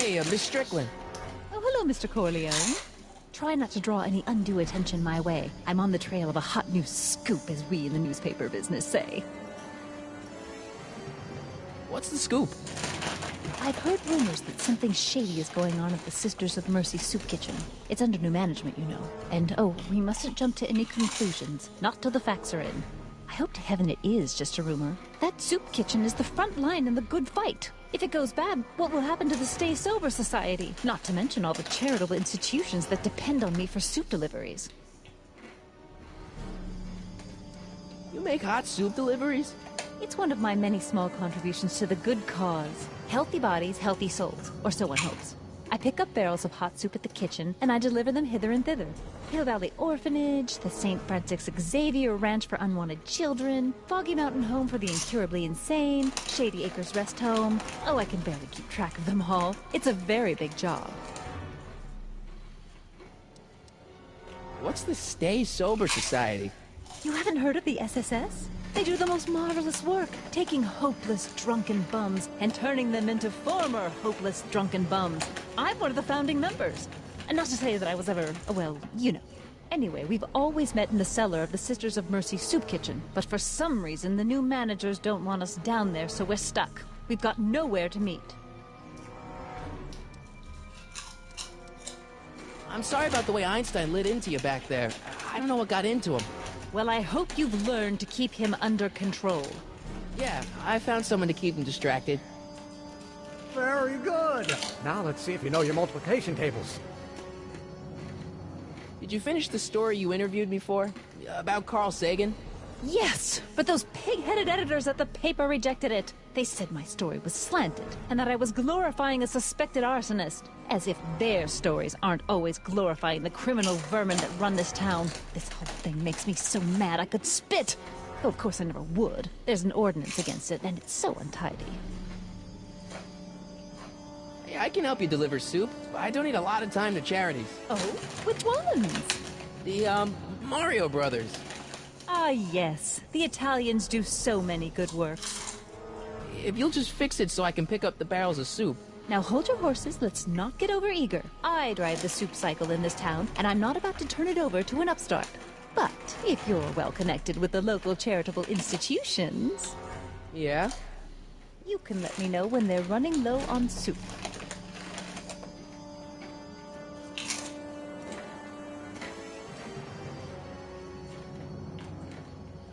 Hey, Miss Strickland. Oh, hello, Mr. Corleone. Try not to draw any undue attention my way. I'm on the trail of a hot new scoop, as we in the newspaper business say. What's the scoop? I've heard rumors that something shady is going on at the Sisters of Mercy soup kitchen. It's under new management, you know. And, we mustn't jump to any conclusions. Not till the facts are in. I hope to heaven it is just a rumor. That soup kitchen is the front line in the good fight. If it goes bad, what will happen to the Stay Sober Society? Not to mention all the charitable institutions that depend on me for soup deliveries. You make hot soup deliveries? It's one of my many small contributions to the good cause. Healthy bodies, healthy souls, or so one hopes. I pick up barrels of hot soup at the kitchen, and I deliver them hither and thither. Hill Valley Orphanage, the St. Francis Xavier Ranch for Unwanted Children, Foggy Mountain Home for the Incurably Insane, Shady Acres Rest Home. Oh, I can barely keep track of them all. It's a very big job. What's the Stay Sober Society? You haven't heard of the SSS? They do the most marvelous work, taking hopeless drunken bums and turning them into former hopeless drunken bums. I'm one of the founding members. And not to say that I was ever, well, you know. Anyway, we've always met in the cellar of the Sisters of Mercy soup kitchen, but for some reason the new managers don't want us down there, so we're stuck. We've got nowhere to meet. I'm sorry about the way Einstein lit into you back there. I don't know what got into him. Well, I hope you've learned to keep him under control. Yeah, I found someone to keep him distracted. Very good. Now let's see if you know your multiplication tables. Did you finish the story you interviewed me for? About Carl Sagan? Yes, but those pig-headed editors at the paper rejected it. They said my story was slanted, and that I was glorifying a suspected arsonist. As if their stories aren't always glorifying the criminal vermin that run this town. This whole thing makes me so mad I could spit. Though of course I never would. There's an ordinance against it, and it's so untidy. Hey, I can help you deliver soup. I donate a lot of time to charities. Oh? Which ones? The, Mario Brothers. Ah, yes. The Italians do so many good works. If you'll just fix it so I can pick up the barrels of soup. Now hold your horses, let's not get over-eager. I drive the soup cycle in this town, and I'm not about to turn it over to an upstart. But if you're well-connected with the local charitable institutions... Yeah? You can let me know when they're running low on soup.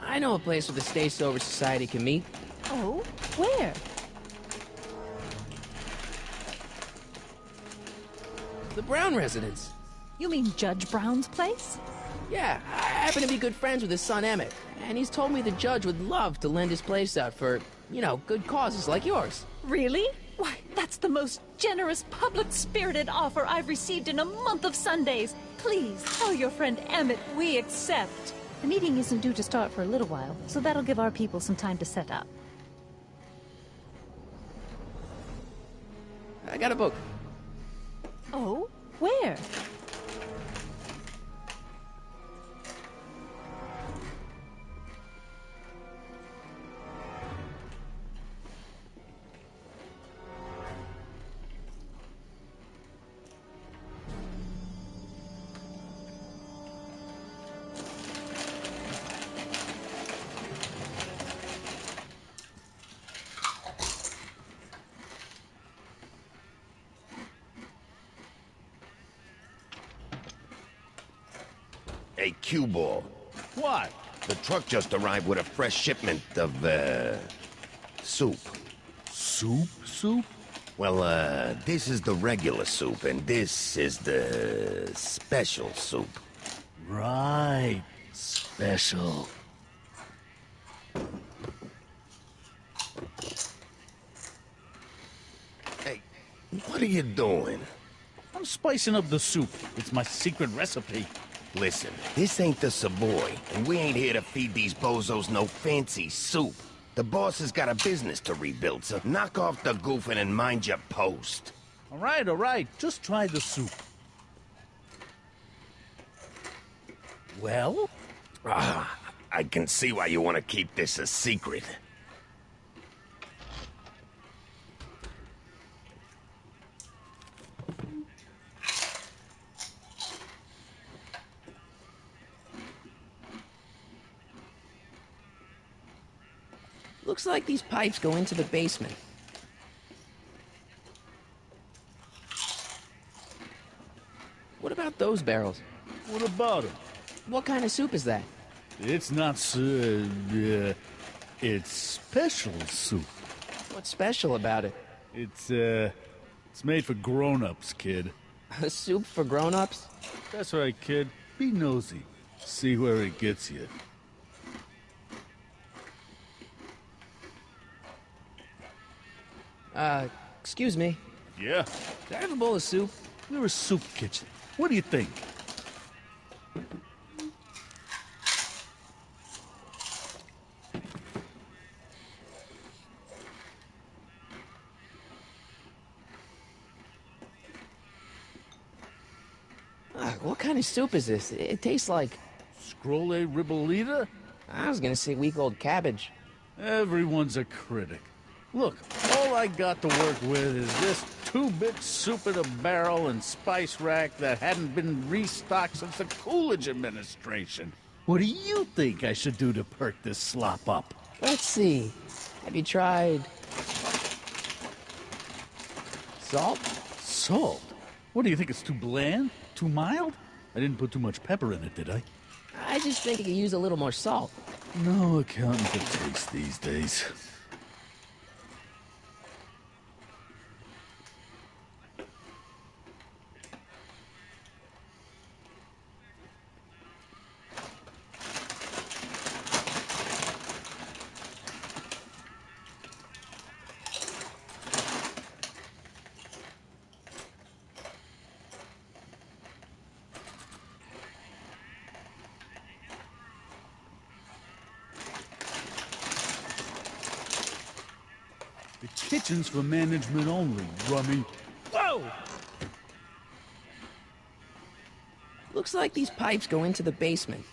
I know a place where the Stay Sober Society can meet. Oh? Where? The Brown residence. You mean Judge Brown's place? Yeah, I happen to be good friends with his son Emmett, and he's told me the judge would love to lend his place out for, you know, good causes like yours. Really? Why, that's the most generous, public-spirited offer I've received in a month of Sundays. Please, tell your friend Emmett we accept. The meeting isn't due to start for a little while, so that'll give our people some time to set up. I got a book. Oh? Where? Hey, cue ball. What? The truck just arrived with a fresh shipment of, soup. Soup? Well, this is the regular soup, and this is the special soup. Right. Special. Hey, what are you doing? I'm spicing up the soup. It's my secret recipe. Listen, this ain't the Savoy, and we ain't here to feed these bozos no fancy soup. The boss has got a business to rebuild, so knock off the goofing and mind your post. All right. Just try the soup. Well? I can see why you want to keep this a secret. Looks like these pipes go into the basement. What about those barrels? What about him? What kind of soup is that? It's not it's special soup. What's special about it? It's made for grown-ups, kid. A soup for grown-ups? That's right, kid. Be nosy. See where it gets you. Excuse me. Yeah? Can I have a bowl of soup? We're a soup kitchen. What do you think? What kind of soup is this? It tastes like... Scrolle ribolita? I was gonna say week-old cabbage. Everyone's a critic. Look, all I got to work with is this two-bit soup in a barrel and spice rack that hadn't been restocked since the Coolidge administration. What do you think I should do to perk this slop up? Let's see. Have you tried... salt? Salt? What do you think, it's too bland? Too mild? I didn't put too much pepper in it, did I? I just think it could use a little more salt. No accountant for taste these days. The kitchen's for management only, rummy. Whoa! Looks like these pipes go into the basement.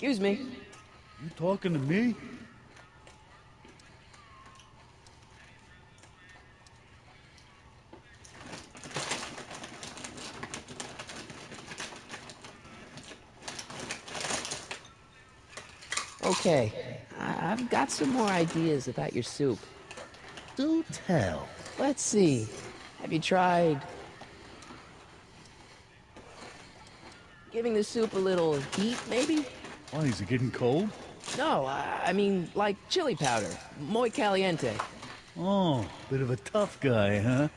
Excuse me. You talking to me? Okay, I've got some more ideas about your soup. Do tell. Let's see. Have you tried... giving the soup a little heat, maybe? Why, is it getting cold? No, I mean, like chili powder. Muy caliente. Oh, bit of a tough guy, huh?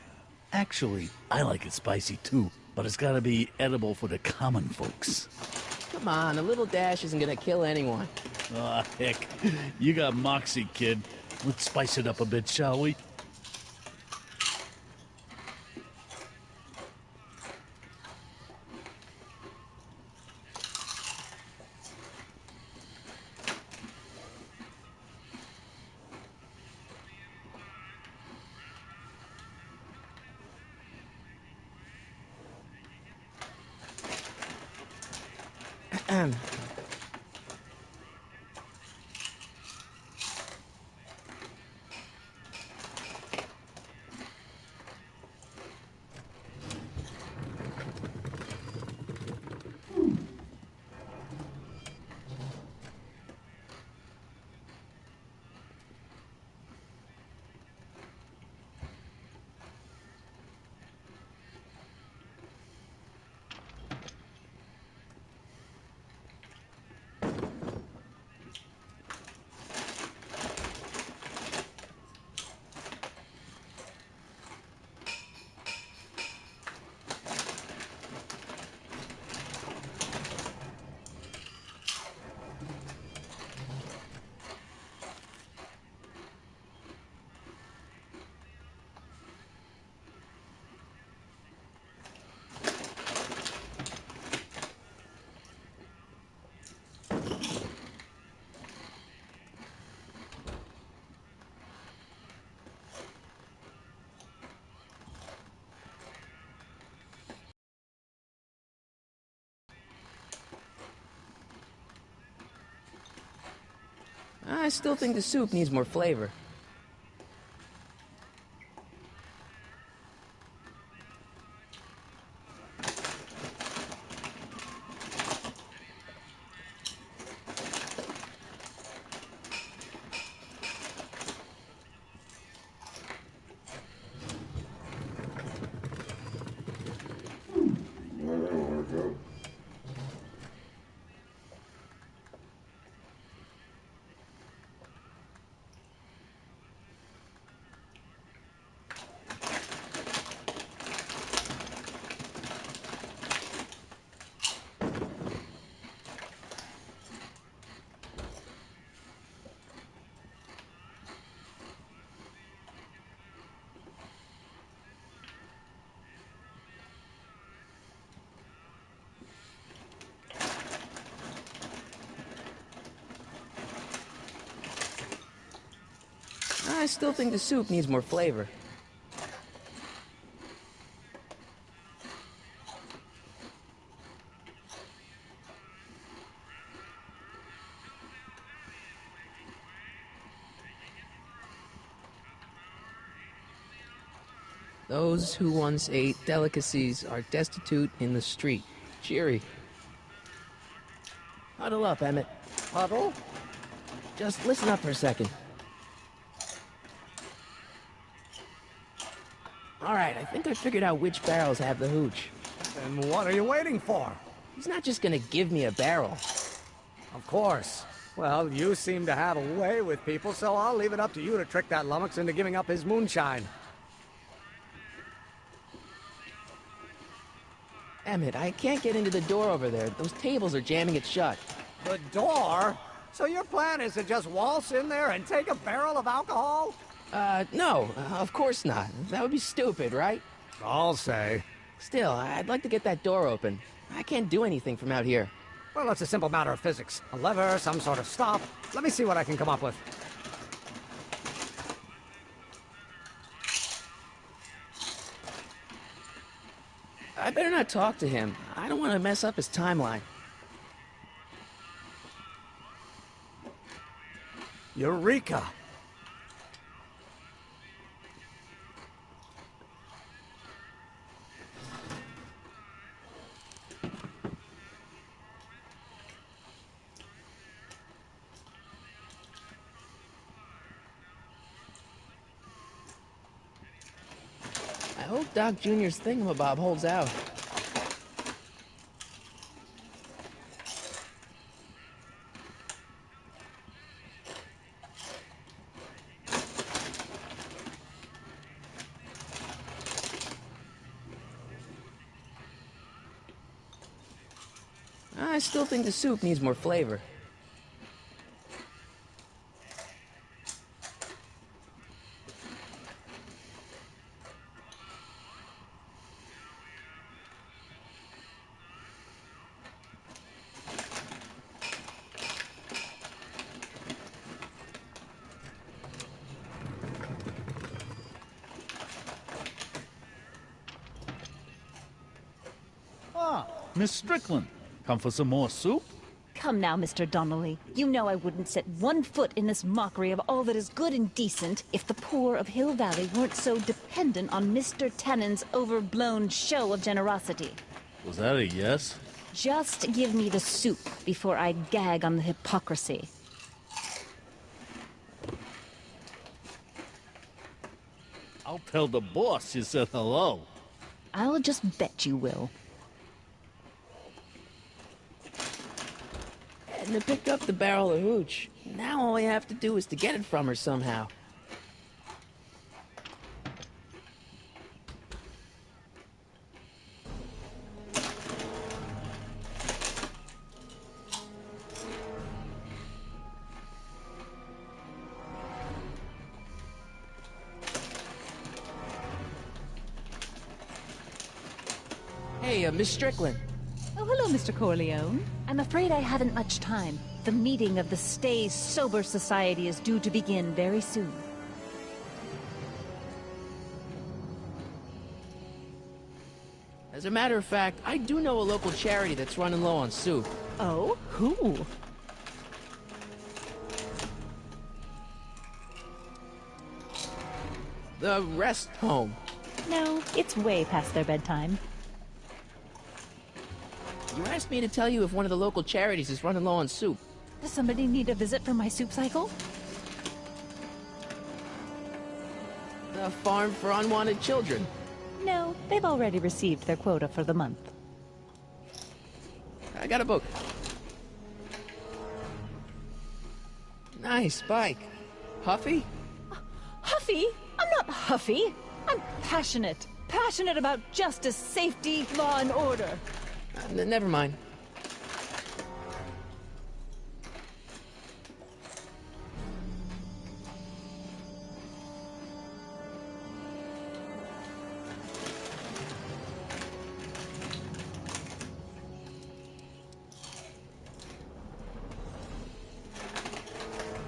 Actually, I like it spicy too, but it's gotta be edible for the common folks. Come on, a little dash isn't gonna kill anyone. Ah, heck. You got moxie, kid. Let's spice it up a bit, shall we? still think the soup needs more flavor. I still think the soup needs more flavor. Those who once ate delicacies are destitute in the street. Cheery. Huddle up, Emmett. Huddle? Just listen up for a second. Alright, I think I figured out which barrels have the hooch. And what are you waiting for? He's not just gonna give me a barrel. Of course. Well, you seem to have a way with people, so I'll leave it up to you to trick that lummox into giving up his moonshine. Emmett, I can't get into the door over there. Those tables are jamming it shut. The door? So your plan is to just waltz in there and take a barrel of alcohol? No, of course not. That would be stupid, right? I'll say. Still, I'd like to get that door open. I can't do anything from out here. Well, it's a simple matter of physics. A lever, some sort of stop. Let me see what I can come up with. I better not talk to him. I don't want to mess up his timeline. Eureka! I hope Doc Jr.'s thingamabob holds out. I still think the soup needs more flavor. Ah, Miss Strickland. Come for some more soup? Come now, Mr. Donnelly. You know I wouldn't set one foot in this mockery of all that is good and decent if the poor of Hill Valley weren't so dependent on Mr. Tennant's overblown show of generosity. Was that a yes? Just give me the soup before I gag on the hypocrisy. I'll tell the boss you said hello. I'll just bet you will. Edna picked up the barrel of hooch. Now all I have to do is to get it from her somehow. Hey, Miss Strickland. Oh, hello, Mr. Corleone. I'm afraid I haven't much time. The meeting of the Stay Sober Society is due to begin very soon. As a matter of fact, I do know a local charity that's running low on soup. Oh? Who? The rest home. No, it's way past their bedtime. You asked me to tell you if one of the local charities is running low on soup. Does somebody need a visit from my soup cycle? The Farm for Unwanted Children. No, they've already received their quota for the month. I got a book. Nice bike. Huffy? Huffy? I'm not huffy. I'm passionate. Passionate about justice, safety, law, and order. Never mind.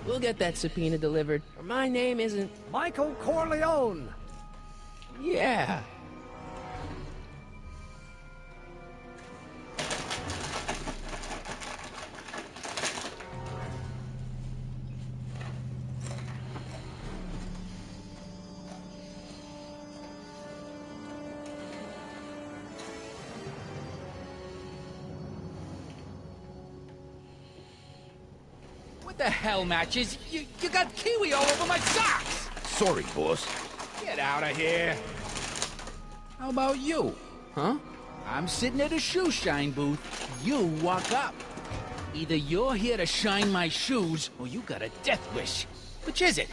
We'll get that subpoena delivered. My name isn't... Michael Corleone! Yeah. What the hell, Matches? You got kiwi all over my socks! Sorry, boss. Get out of here. How about you? Huh? I'm sitting at a shoe shine booth. You walk up. Either you're here to shine my shoes, or you got a death wish. Which is it?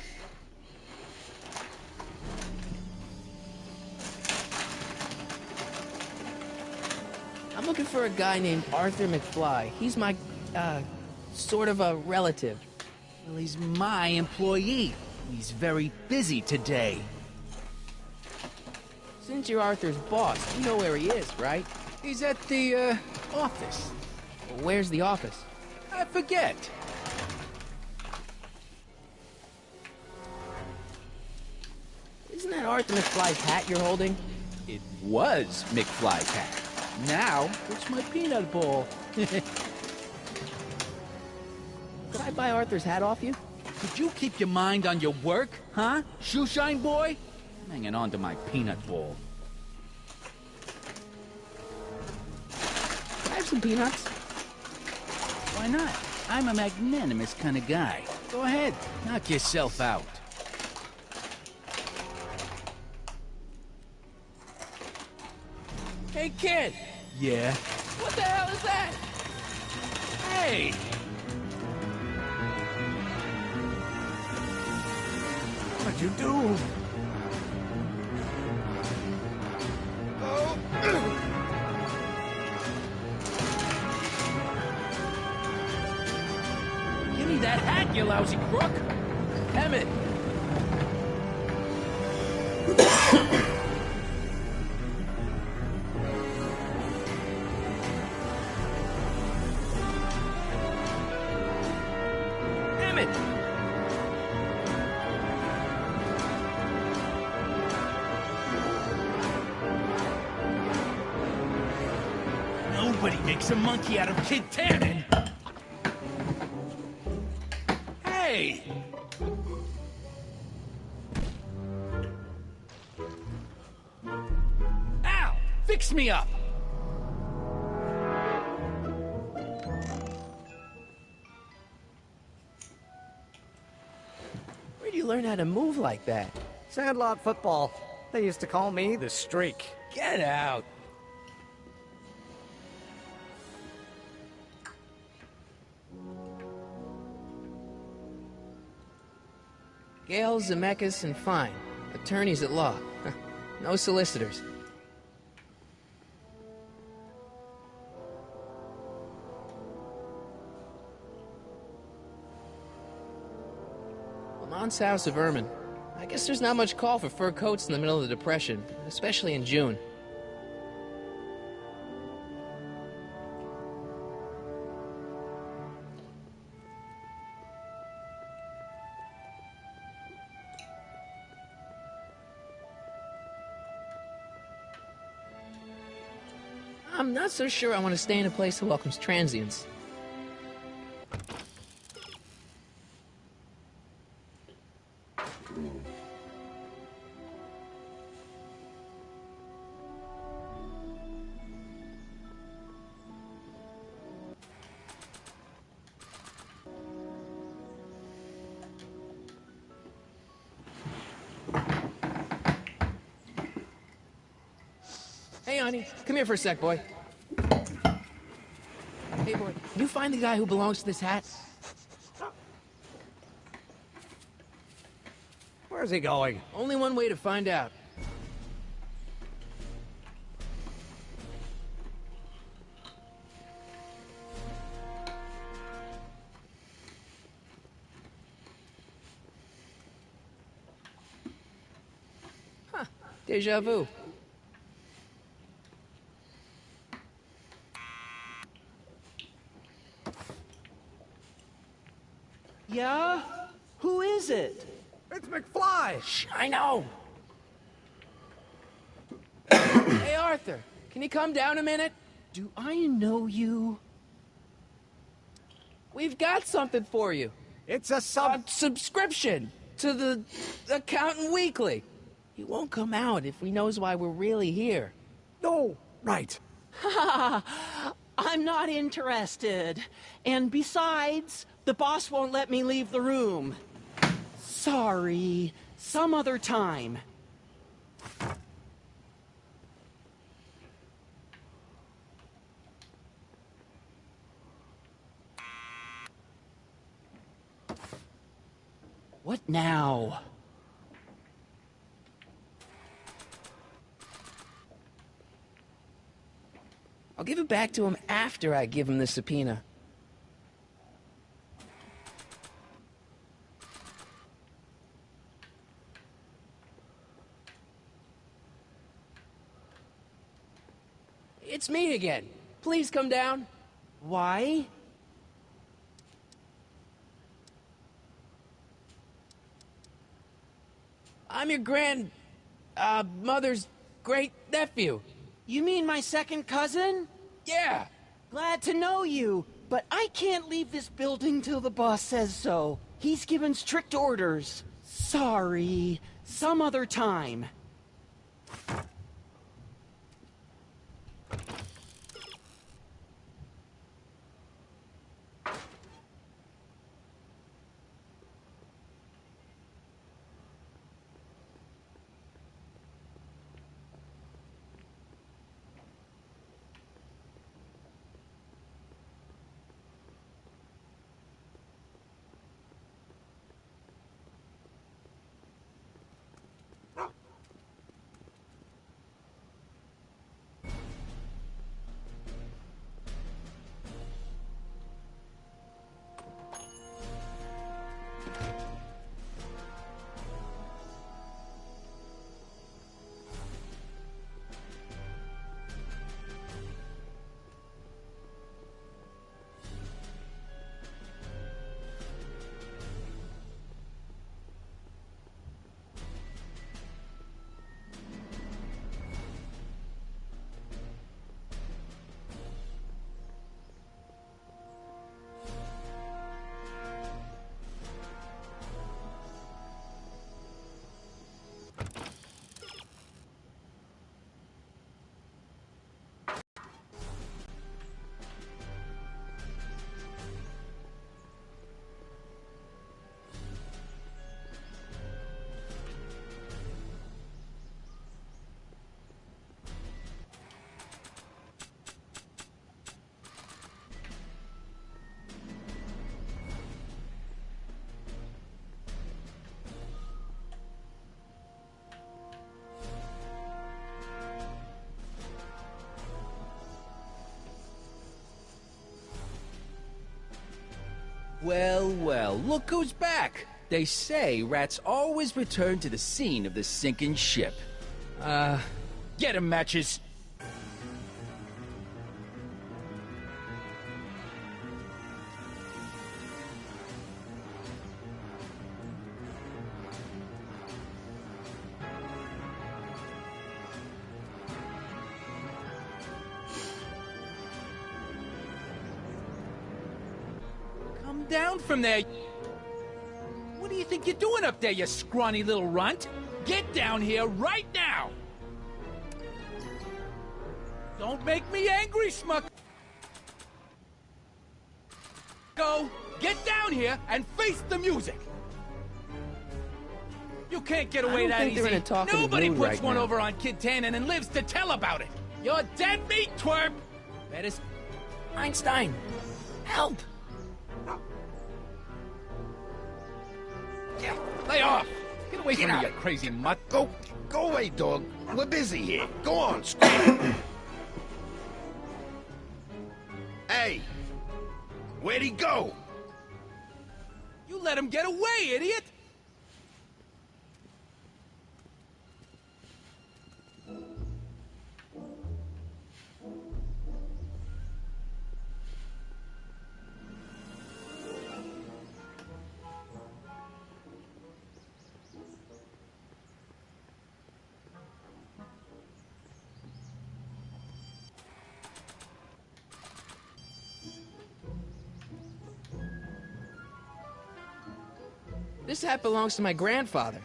I'm looking for a guy named Arthur McFly. He's my, sort of a relative. Well, he's my employee. He's very busy today. Since you're Arthur's boss, you know where he is, right? He's at the, office. Where's the office? I forget. Isn't that Arthur McFly's hat you're holding? It was McFly's hat. Now, it's my peanut ball. Could I buy Arthur's hat off you? Could you keep your mind on your work, huh? Shoeshine boy? I'm hanging on to my peanut ball. Can I have some peanuts? Why not? I'm a magnanimous kind of guy. Go ahead, knock yourself out. Hey, kid! Yeah? What the hell is that? Hey! What'd you do? Give me that hat, you lousy crook! Emmett! Emmett! Nobody makes a monkey out of Kid Tannen! Hey! Al! Fix me up! Where'd you learn how to move like that? Sandlot football. They used to call me the Streak. Get out! Gale, Zemeckis, and Fine. Attorneys at law. No solicitors. Lamont's House of Ermine. I guess there's not much call for fur coats in the middle of the Depression, especially in June. I'm not so sure I want to stay in a place that welcomes transients. honey. Come here for a sec, boy. Hey, boy, can you find the guy who belongs to this hat? Where's he going? Only one way to find out. Huh. Deja vu. Yeah? Who is it? It's McFly! Shh, I know. Hey, Arthur, can you come down a minute? Do I know you? We've got something for you. It's a A subscription to the Accountant Weekly. He won't come out if he knows why we're really here. No, right. I'm not interested. And besides, the boss won't let me leave the room. Sorry. Some other time. What now? I'll give it back to him after I give him the subpoena. It's me again. Please come down. Why? I'm your mother's great nephew. You mean my second cousin? Yeah. Glad to know you, but I can't leave this building till the boss says so. He's given strict orders. Sorry. Some other time. Well, well, look who's back. They say rats always return to the scene of the sinking ship. Get 'em, Matches. Come down from there. What do you think you're doing up there, you scrawny little runt? Get down here right now! Don't make me angry, Smuck! Go! Get down here and face the music! You can't get away I don't that think easy. they're in a talkative Nobody mood puts right one now. over on Kid Tannen and lives to tell about it. You're dead meat, twerp! Better Einstein, help! Yeah, lay off! Get away from me, you crazy mutt! Go away, dog. We're busy here. Go on, scream. Hey, where'd he go? You let him get away, idiot! This hat belongs to my grandfather.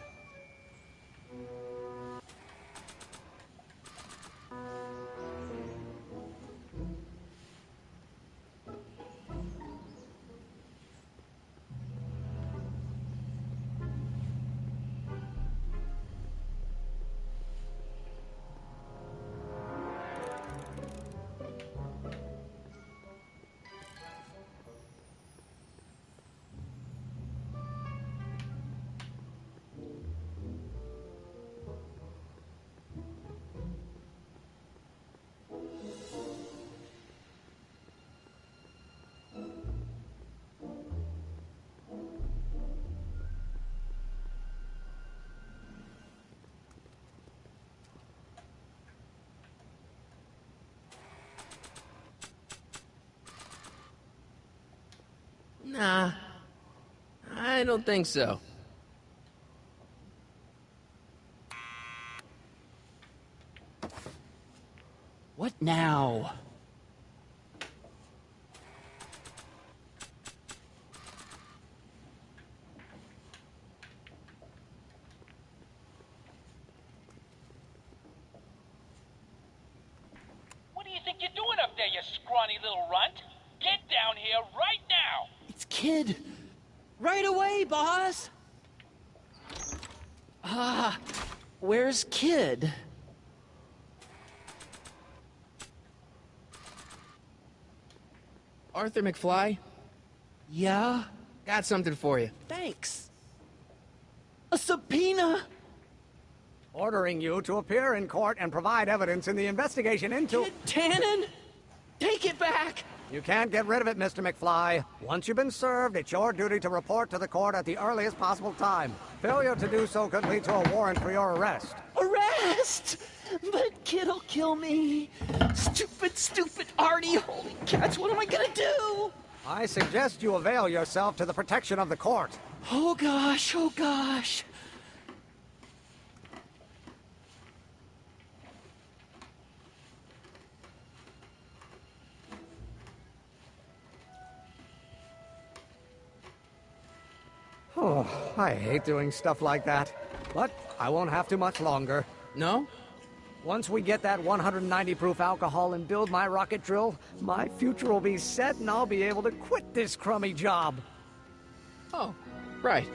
Nah, I don't think so. What now? What do you think you're doing up there, you scrawny little runt? Get down here right now! It's Kid. Right away, boss. Where's Kid? Arthur McFly, Yeah? got something for you. Thanks. A subpoena? Ordering you to appear in court and provide evidence in the investigation into... Kid Tannen? Take it back! You can't get rid of it, Mr. McFly. Once you've been served, it's your duty to report to the court at the earliest possible time. Failure to do so could lead to a warrant for your arrest. Arrest! But Kid'll kill me. Stupid Artie. Holy cats, what am I gonna do? I suggest you avail yourself to the protection of the court. Oh gosh, oh gosh. Oh, I hate doing stuff like that. But I won't have to much longer. No? Once we get that 190 proof alcohol and build my rocket drill, my future will be set and I'll be able to quit this crummy job. Oh, right.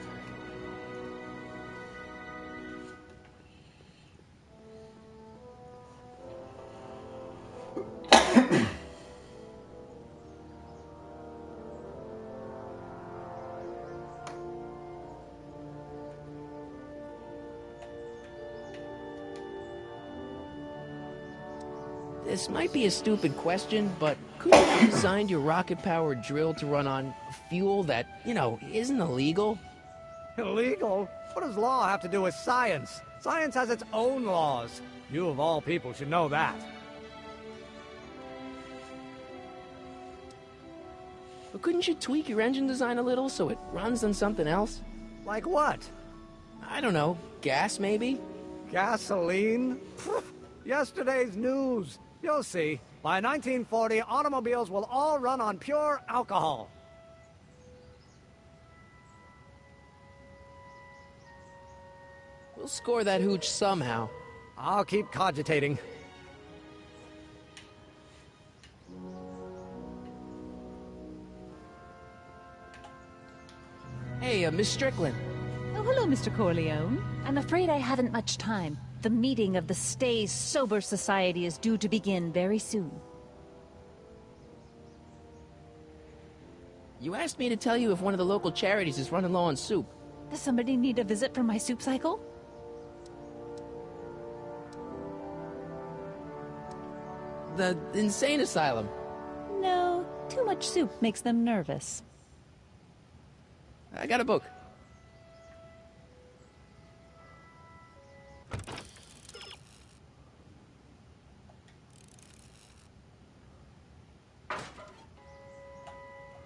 This might be a stupid question, but couldn't you have designed your rocket-powered drill to run on fuel that, isn't illegal? Illegal? What does law have to do with science? Science has its own laws. You of all people should know that. But couldn't you tweak your engine design a little so it runs on something else? Like what? I don't know, gas maybe? Gasoline? Pfft, yesterday's news. You'll see. By 1940, automobiles will all run on pure alcohol. We'll score that hooch somehow. I'll keep cogitating. Hey, Miss Strickland. Oh, hello, Mr. Corleone. I'm afraid I haven't much time. The meeting of the Stay Sober Society is due to begin very soon. You asked me to tell you if one of the local charities is running low on soup. Does somebody need a visit from my soup cycle? The insane asylum. No, too much soup makes them nervous. I got a book.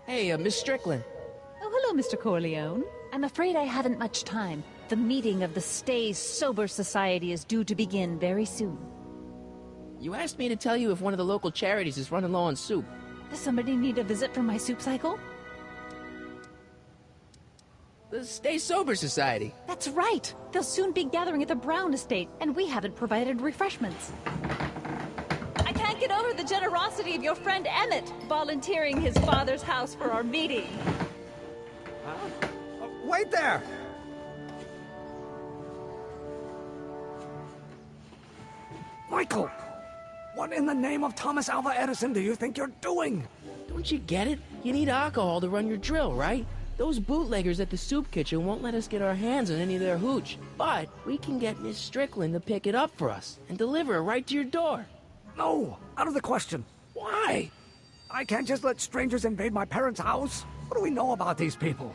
Hey, Miss Strickland. Oh, hello, Mr. Corleone. I'm afraid I haven't much time. The meeting of the Stay Sober Society is due to begin very soon. You asked me to tell you if one of the local charities is running low on soup. Does somebody need a visit from my soup cycle? The Stay Sober Society. That's right. They'll soon be gathering at the Brown Estate, and we haven't provided refreshments. I can't get over the generosity of your friend Emmett, volunteering his father's house for our meeting. Wait there! Michael! What in the name of Thomas Alva Edison do you think you're doing? Don't you get it? You need alcohol to run your drill, right? Those bootleggers at the soup kitchen won't let us get our hands on any of their hooch. But we can get Miss Strickland to pick it up for us and deliver it right to your door. No, out of the question. Why? I can't just let strangers invade my parents' house. What do we know about these people?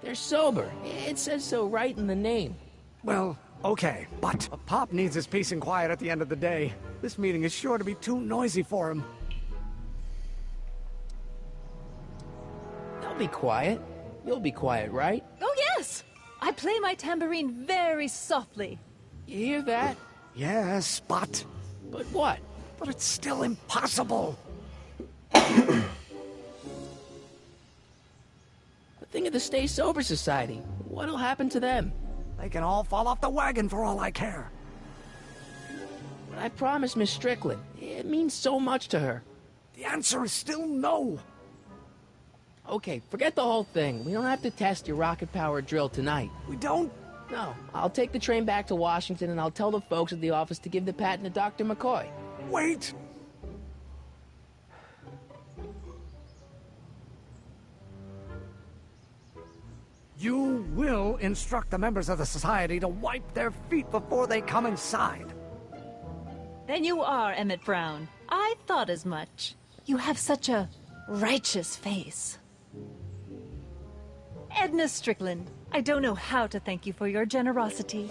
They're sober. It says so right in the name. Well, okay, but Pop needs his peace and quiet at the end of the day. This meeting is sure to be too noisy for him. They'll be quiet. You'll be quiet, right? Oh, yes! I play my tambourine very softly. You hear that? Yes, but But what? it's still impossible. The thing of the Stay Sober Society. What'll happen to them? They can all fall off the wagon for all I care. But I promised Miss Strickland. It means so much to her. The answer is still no. Okay, forget the whole thing. We don't have to test your rocket-powered drill tonight. We don't. No, I'll take the train back to Washington and I'll tell the folks at the office to give the patent to Dr. McCoy. Wait. You will instruct the members of the society to wipe their feet before they come inside. Then you are Emmett Brown. I thought as much. You have such a righteous face. Edna Strickland, I don't know how to thank you for your generosity.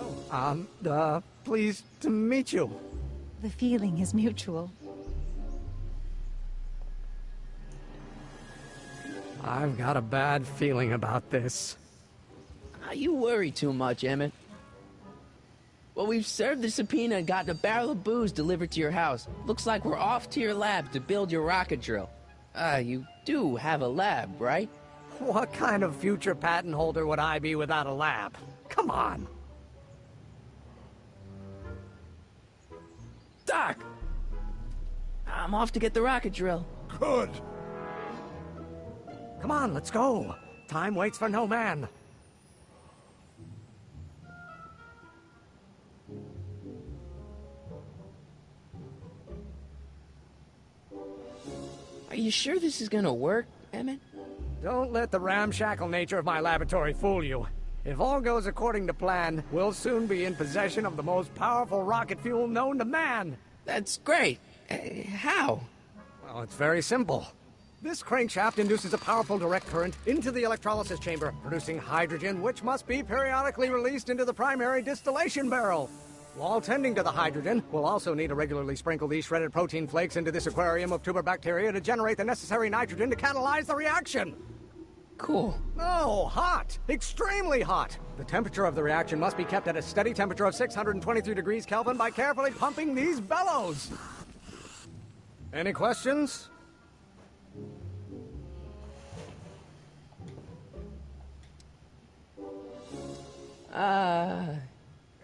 Pleased to meet you. The feeling is mutual. I've got a bad feeling about this. You worry too much, Emmett. Well, we've served the subpoena and gotten a barrel of booze delivered to your house. Looks like we're off to your lab to build your rocket drill. You do have a lab, right? What kind of future patent holder would I be without a lab? Come on. Doc! I'm off to get the rocket drill. Good. Come on, let's go. Time waits for no man. Are you sure this is gonna work, Emmett? Don't let the ramshackle nature of my laboratory fool you. If all goes according to plan, we'll soon be in possession of the most powerful rocket fuel known to man. That's great. How? Well, it's very simple. This crankshaft induces a powerful direct current into the electrolysis chamber, producing hydrogen, which must be periodically released into the primary distillation barrel. While tending to the hydrogen, we'll also need to regularly sprinkle these shredded protein flakes into this aquarium of tuber bacteria to generate the necessary nitrogen to catalyze the reaction. Cool. No, hot. Extremely hot. The temperature of the reaction must be kept at a steady temperature of 623 degrees Kelvin by carefully pumping these bellows. Any questions?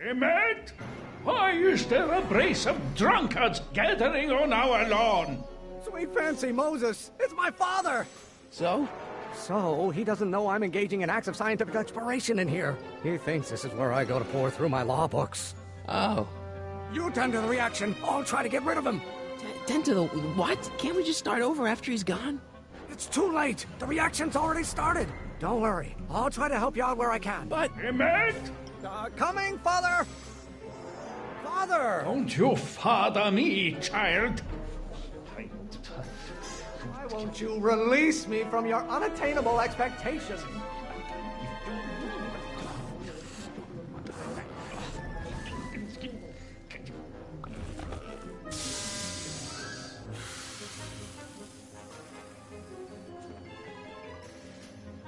Emmett? Why is there a brace of drunkards gathering on our lawn? Sweet fancy Moses, it's my father! So? So, he doesn't know I'm engaging in acts of scientific exploration in here. He thinks this is where I go to pour through my law books. Oh. You tend to the reaction. I'll try to get rid of him. Tend to the... What? Can't we just start over after he's gone? It's too late. The reaction's already started. Don't worry. I'll try to help you out where I can. But... Emmett! Coming, Father! Father! Don't you father me, child. Why won't you release me from your unattainable expectations?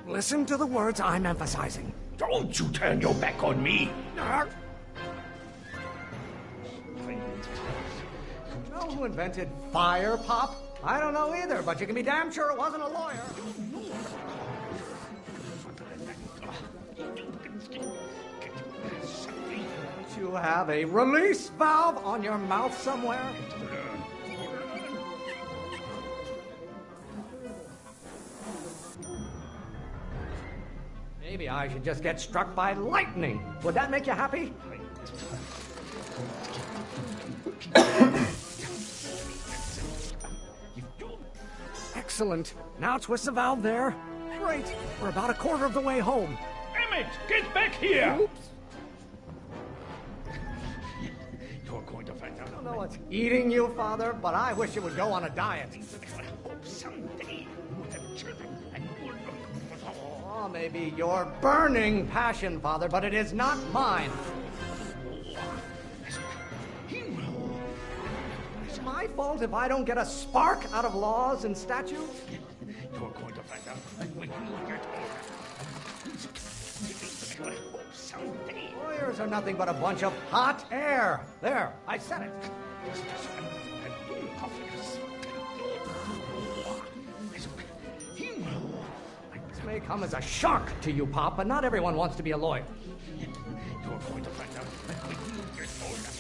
Listen to the words I'm emphasizing. Don't you turn your back on me. Know who invented fire, Pop? I don't know either, but you can be damn sure it wasn't a lawyer. Don't you have a release valve on your mouth somewhere? Maybe I should just get struck by lightning. Would that make you happy? Excellent. Now twist the valve there. Great. We're about a quarter of the way home. Emmett, get back here! Oops. You're going to find out. I don't know what's eating you, Father, but I wish you would go on a diet. I hope someday you have children and you will look. Oh, maybe your burning passion, Father, but it is not mine. It's my fault if I don't get a spark out of laws and statutes? You're going to find out when you get older. I hope someday. Lawyers are nothing but a bunch of hot air. There, I said it. This may come as a shock to you, Pop, but not everyone wants to be a lawyer. You're going to find out when you get older.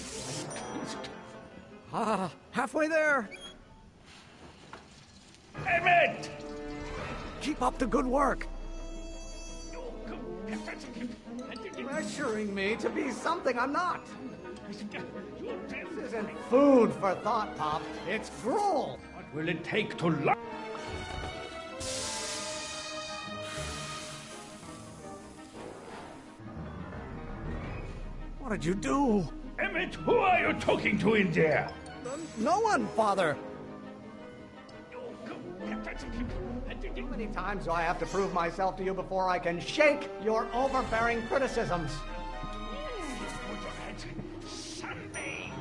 Ah, halfway there. Emmett! Keep up the good work. Pressuring me to be something I'm not. This isn't food for thought, Pop. It's gruel. What will it take to lie? What did you do? Emmett, who are you talking to in there? No one, Father. How many times do I have to prove myself to you before I can shake your overbearing criticisms? Someday.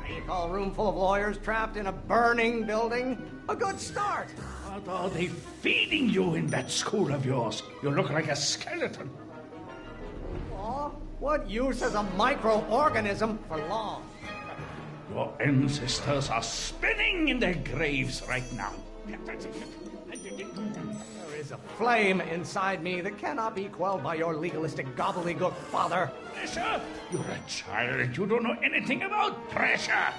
You call a room full of lawyers trapped in a burning building a good start. What are they feeding you in that school of yours? You look like a skeleton. Law? What use is a microorganism for law? Your ancestors are spinning in their graves right now. There is a flame inside me that cannot be quelled by your legalistic gobbledygook, Father. Pressure? You're a child. You don't know anything about pressure.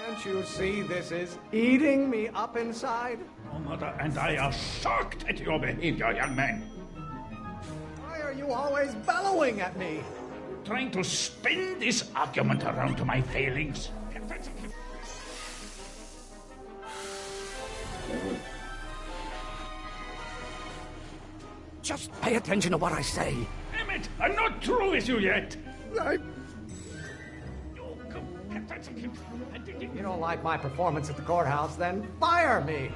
Can't you see this is eating me up inside? Your mother and I are shocked at your behavior, young man. Why are you always bellowing at me? Trying to spin this argument around to my failings. Just pay attention to what I say. Emmett, I'm not through with you yet. You don't like my performance at the courthouse, then fire me.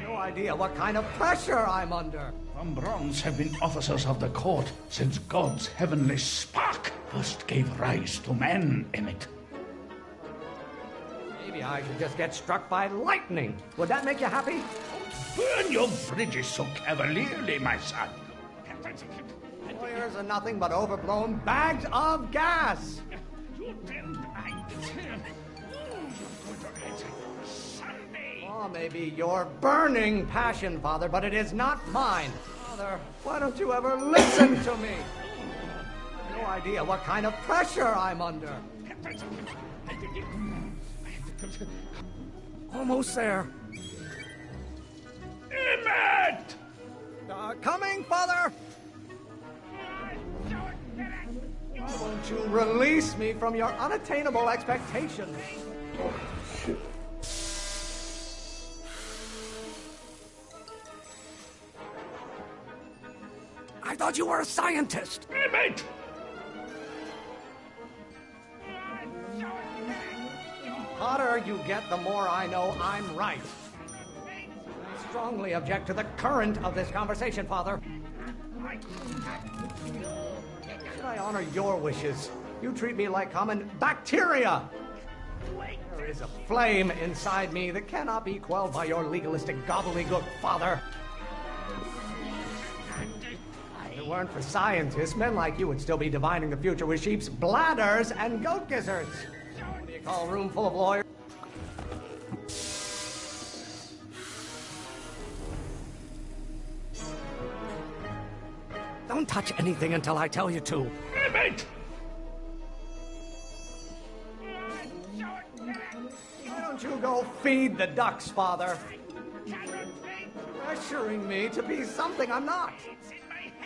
No idea what kind of pressure I'm under. Von Brauns have been officers of the court since God's heavenly spark first gave rise to man, Emmett. Maybe I should just get struck by lightning. Would that make you happy? Burn your bridges so cavalierly, my son. Lawyers are nothing but overblown bags of gas. Oh, maybe your burning passion, Father, but it is not mine. Father, why don't you ever listen to me? No idea what kind of pressure I'm under. Almost there. Emmett! Coming, Father! Won't you release me from your unattainable expectations? Oh, shit. I thought you were a scientist. Emmett! The hotter you get, the more I know I'm right. I strongly object to the current of this conversation, Father. Should I honor your wishes? You treat me like common bacteria. There is a flame inside me that cannot be quelled by your legalistic gobbledygook, Father. If it weren't for scientists, men like you would still be divining the future with sheep's bladders and goat gizzards. What do you call a room full of lawyers? Don't touch anything until I tell you to. Emmett! Why don't you go feed the ducks, Father? Pressuring me to be something I'm not.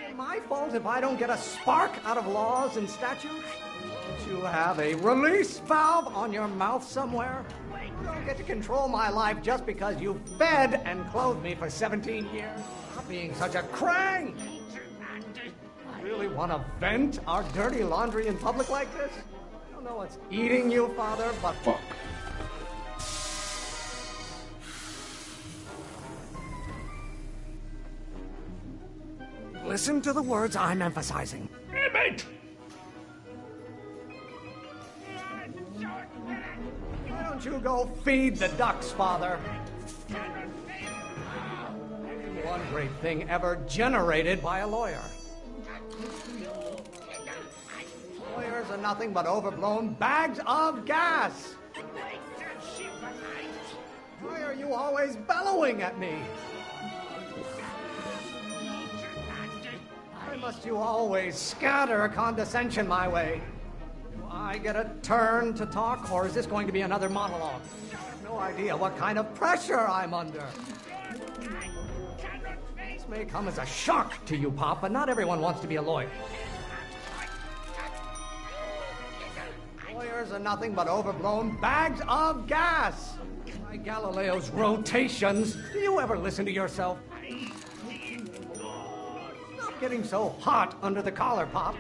Is my fault if I don't get a spark out of laws and statutes? Don't you have a release valve on your mouth somewhere? You don't get to control my life just because you fed and clothed me for 17 years. Stop being such a crang! Really want to vent our dirty laundry in public like this? I don't know what's eating you, Father, but... Fuck. Listen to the words I'm emphasizing. Emmett! Why don't you go feed the ducks, Father? One great thing ever generated by a lawyer. Lawyers are nothing but overblown bags of gas. Why are you always bellowing at me? Why must you always scatter condescension my way? Do I get a turn to talk, or is this going to be another monologue? I have no idea what kind of pressure I'm under. This may come as a shock to you, Pop, but not everyone wants to be a lawyer. Lawyers are nothing but overblown bags of gas. By Galileo's rotations, do you ever listen to yourself? Stop getting so hot under the collar, Pop.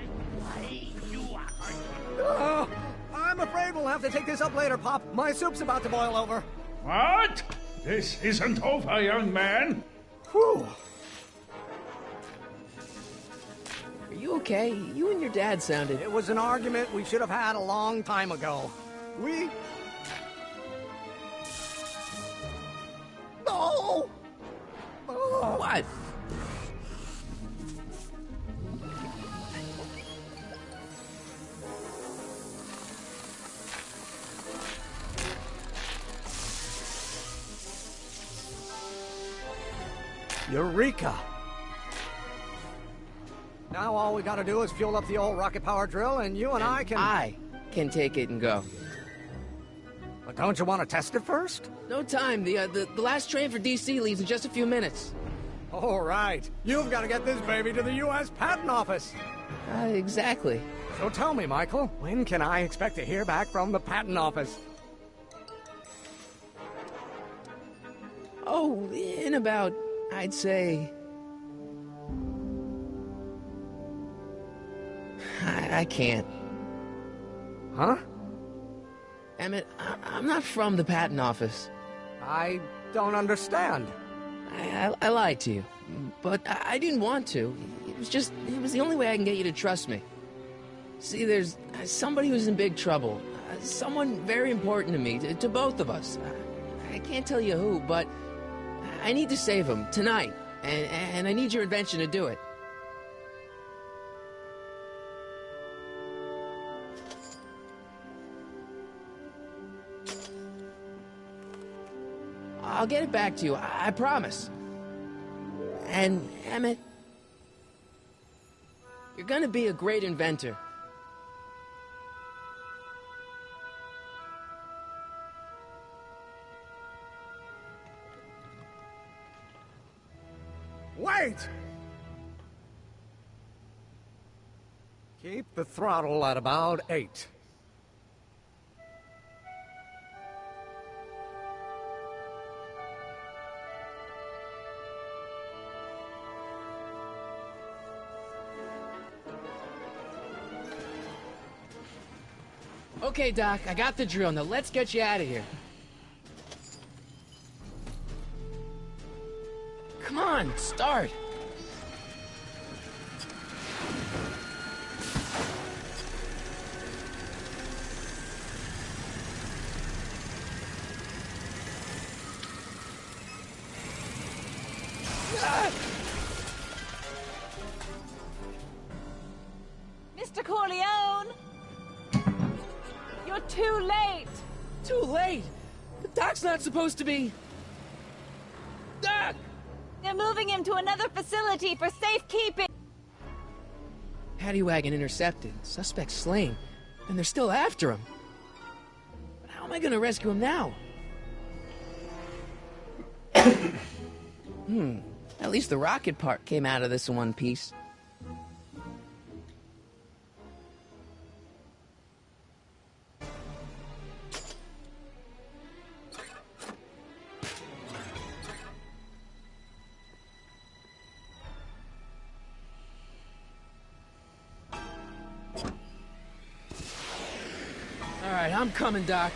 I'm afraid we'll have to take this up later, Pop. My soup's about to boil over. What? This isn't over, young man. Whew. Are you okay? You and your dad sounded... It was an argument we should have had a long time ago. We... No! Oh. What? Eureka! Now all we gotta do is fuel up the old rocket power drill, and you and I can take it and go. But don't you want to test it first? No time. The last train for DC leaves in just a few minutes. All right. You've got to get this baby to the U.S. Patent Office. Exactly. So tell me, Michael, when can I expect to hear back from the Patent Office? Oh, in about, I'd say... I can't. Huh? Emmett, I'm not from the patent office. I don't understand. I lied to you, but I didn't want to. It was the only way I can get you to trust me. See, there's somebody who's in big trouble. Someone very important to me, to both of us. I can't tell you who, but I need to save him tonight, and I need your invention to do it. I'll get it back to you, I promise. And, Emmett, you're gonna be a great inventor. Wait! Keep the throttle at about 8. Okay, Doc, I got the drill. Now let's get you out of here. Come on, start. Mr. Corleone! You're too late! Too late? The Doc's not supposed to be... Doc! They're moving him to another facility for safekeeping! Paddy wagon intercepted, suspect slain, and they're still after him. But how am I gonna rescue him now? At least the rocket part came out of this in one piece. All right, I'm coming, Doc.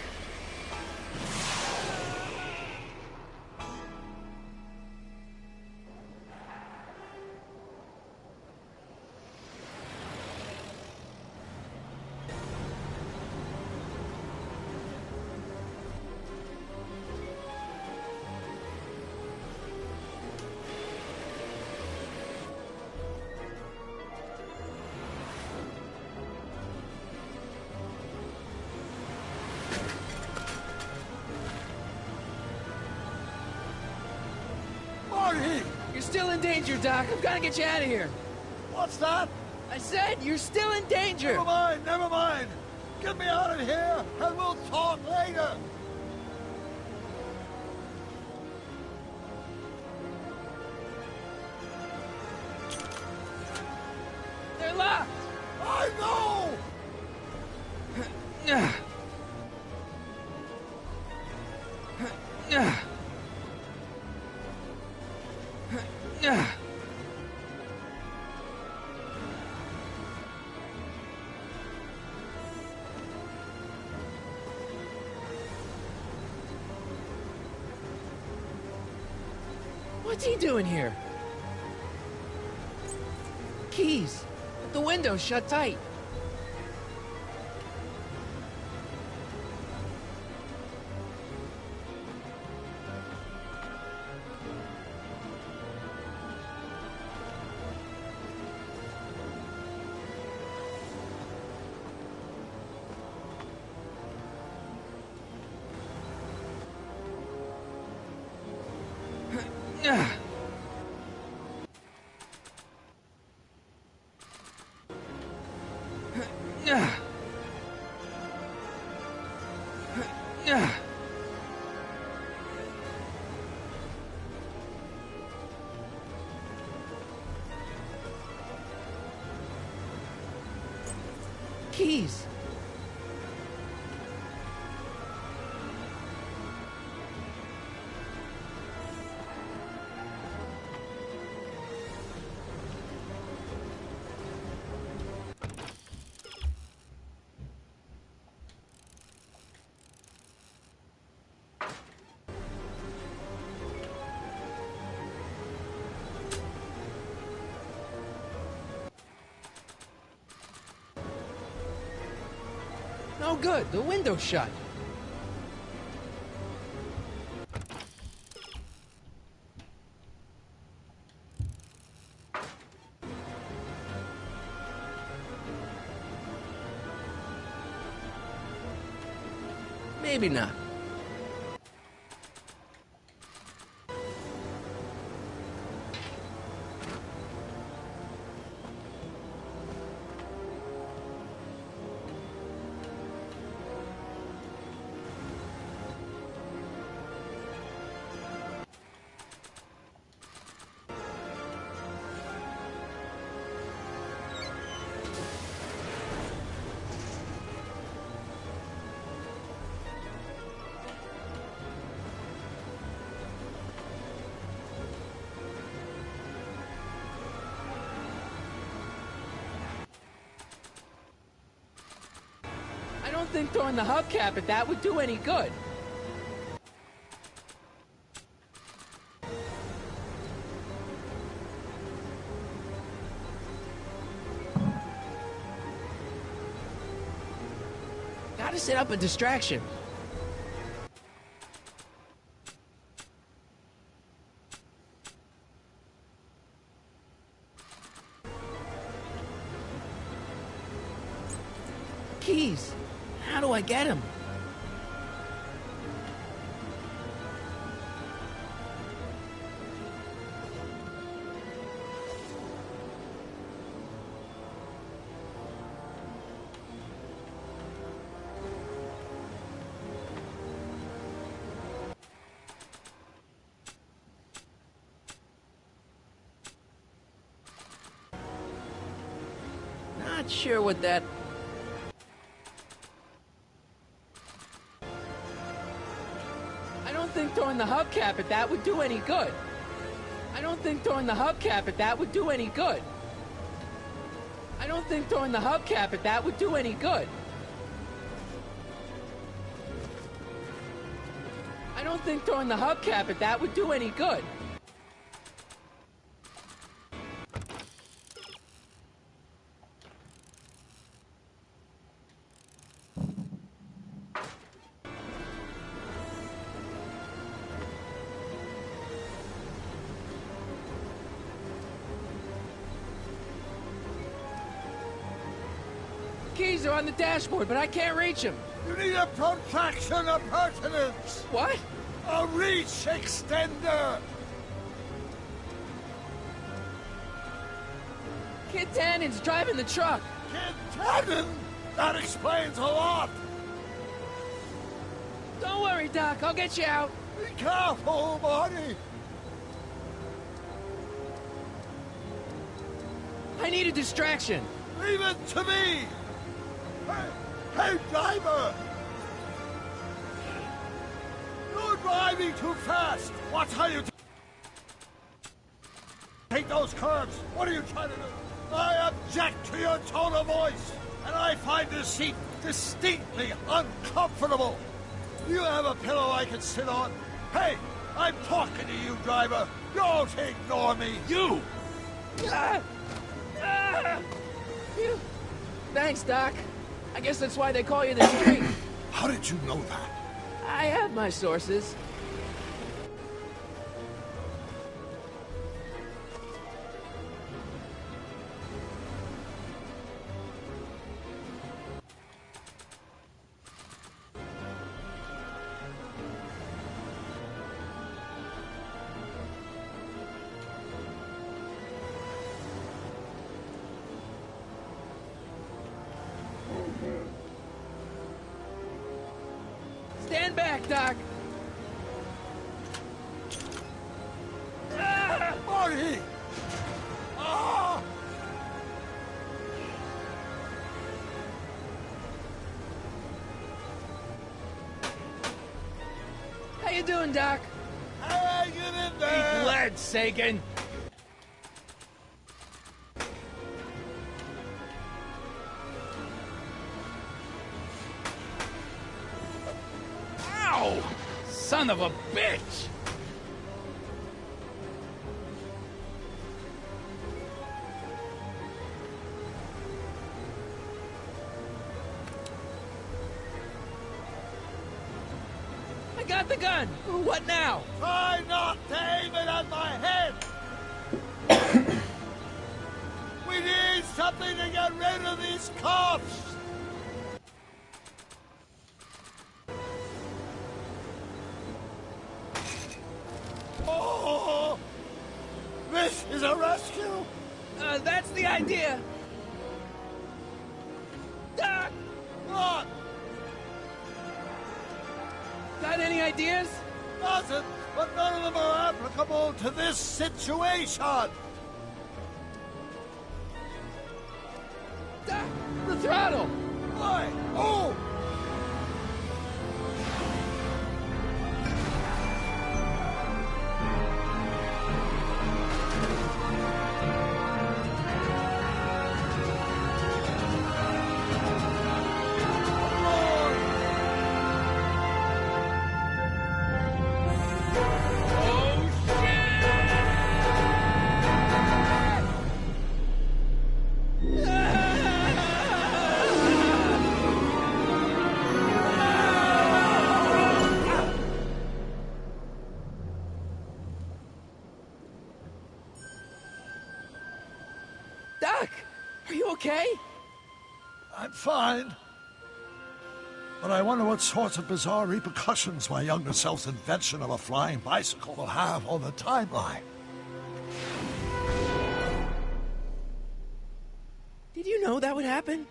You're still in danger, Doc. I've got to get you out of here. What's that? I said you're still in danger. Never mind, never mind. Get me out of here, and we'll talk later. They're locked. I know! What's he doing here? Keys. But the window's shut tight. Keys. No good. The window's shut. Maybe not. think throwing the hubcap at that would do any good. Gotta set up a distraction. Keys. How do I get them? Not sure what that... I don't think throwing the hubcap at that would do any good. I don't think throwing the hubcap at that would do any good. I don't think throwing the hubcap at that would do any good. I don't think throwing the hubcap at that would do any good. Keys are on the dashboard, but I can't reach them. You need a protraction appurtenance. What? A reach extender. Kid Tannen's driving the truck. Kid Tannen? That explains a lot. Don't worry, Doc. I'll get you out. Be careful, Marty. I need a distraction. Leave it to me. Hey, driver! You're driving too fast! Watch how you take those curves! What are you trying to do? I object to your tone of voice! And I find this seat distinctly uncomfortable! Do you have a pillow I can sit on? Hey, I'm talking to you, driver! Don't ignore me! You! Thanks, Doc. I guess that's why they call you the Streak. How did you know that? I have my sources. Stand back, Doc. Marty! Ah! How you doing, Doc? Hang it in there! He bled, Sagan. Ow! Son of a bitch! I got the gun. What now? Try not to aim it at my head! We need something to get rid of these cops! Oh! This is a rescue! That's the idea. Doc! What? Got any ideas? Doesn't, but none of them are applicable to this situation! Doc, the throttle! Why? Oh! Doc! Are you okay? I'm fine. But I wonder what sorts of bizarre repercussions my younger self's invention of a flying bicycle will have on the timeline. Did you know that would happen?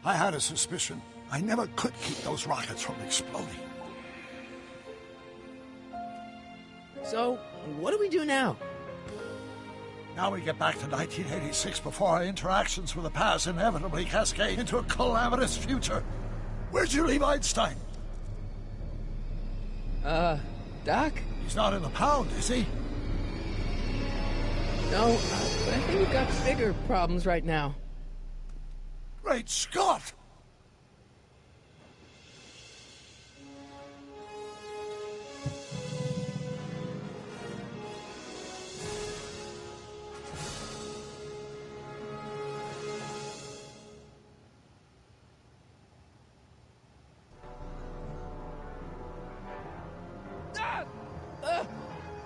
I had a suspicion. I never could keep those rockets from exploding. So, what do we do now? Now we get back to 1986 before our interactions with the past inevitably cascade into a calamitous future. Where'd you leave Einstein? Doc? He's not in the pound, is he? No, but I think we've got bigger problems right now. Great Scott!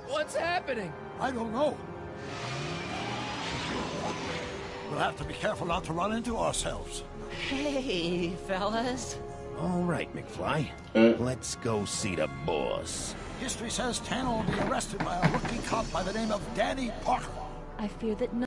What's happening? I don't know. We'll have to be careful not to run into ourselves. Hey, fellas. All right, McFly. Let's go see the boss. History says Tanner will be arrested by a rookie cop by the name of Danny Parker. I fear that no.